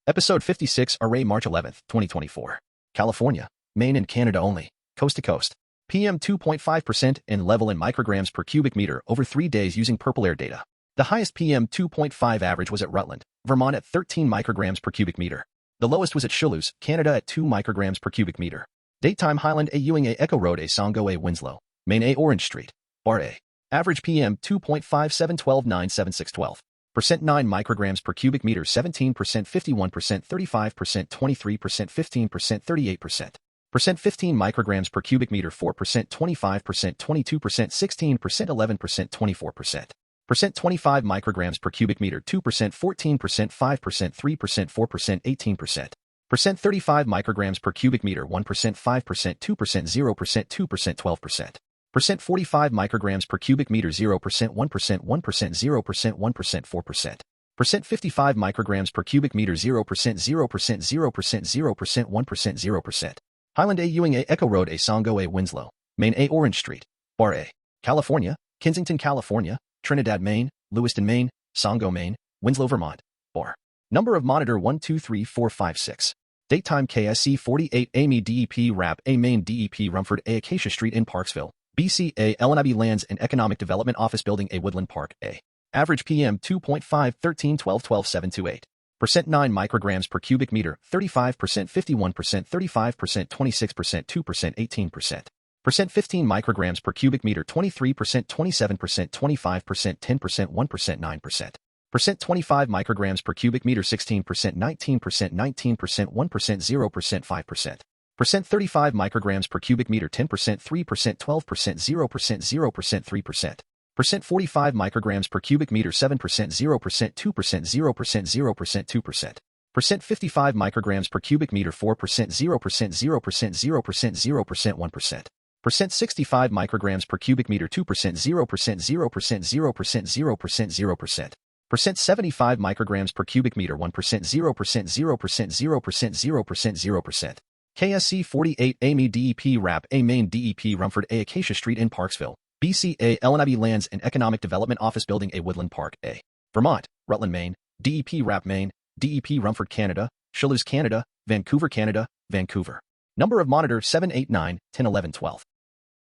Episode 56, Array, March 11, 2024. California, Maine and Canada only, coast to coast. PM 2.5% in level in micrograms per cubic meter over 3 days using PurpleAir Data. The highest PM 2.5 average was at Rutland, Vermont at 13 micrograms per cubic meter. The lowest was at Shulus, Canada at 2 micrograms per cubic meter. DateTime, Highland, A Ewing, A Echo Road, A Songo, A Winslow, Maine, A Orange Street, Barre. Average PM 2.57 12 9 7 6 12. Percent 9 micrograms per cubic meter 17%, 51%, 35%, 23%, 15%, 38%. Percent 15 micrograms per cubic meter 4%, 25%, 22%, 16%, 11%, 24%. Percent 25 micrograms per cubic meter 2%, 14%, 5%, 3%, 4%, 18%. Percent 35 micrograms per cubic meter 1%, 5%, 2%, 0%, 2%, 12%. Percent 45 micrograms per cubic meter 0%, 1%, 1%, 0%, 1%, 4%. Percent 55 micrograms per cubic meter 0%, 0%, 0%, 0%, 1%, 0%. Highland, A Ewing, A Echo Road, A Songo, A Winslow, Maine, A Orange Street, Barre. California, Kensington, California, Trinidad, Maine, Lewiston, Maine, Songo, Maine, Winslow, Vermont, Barre. Number of monitor 1 2 3 4 5 6. DateTime KSC 48 Amy DEP Rap A Maine DEP Rumford A Acacia Street in Parksville, BC A LNIB Lands and Economic Development Office Building A Woodland Park A. Average PM 2.5 13 12 12 7 2 8. Percent 9 micrograms per cubic meter 35%, 51%, 35%, 26%, 2%, 18%. Percent 15 micrograms per cubic meter 23%, 27%, 25%, 10%, 1%, 9%. Percent 25 micrograms per cubic meter 16%, 19%, 19%, 1%, 0%, 5%. Percent 35 micrograms per cubic meter 10%, 3%, 12%, 0%, 0%, 3%. Percent 45 micrograms per cubic meter 7%, 0%, 2%, 0%, 0%, 2%. Percent 55 micrograms per cubic meter 4%, 0%, 0%, 0%, 0%, 1%. Percent 65 micrograms per cubic meter 2%, 0%, 0%, 0%, 0%, 0%. Percent 75 micrograms per cubic meter 1%, 0%, 0%, 0%, 0%, 0%. KSC 48 Amy DEP Rap A Maine DEP Rumford A Acacia Street in Parksville, BC A LNIB Lands and Economic Development Office Building A Woodland Park A. Vermont, Rutland, Maine, DEP Rap Maine, DEP Rumford Canada, Shulus Canada, Vancouver Canada, Vancouver. Number of monitor 7 8 9 10 11 12.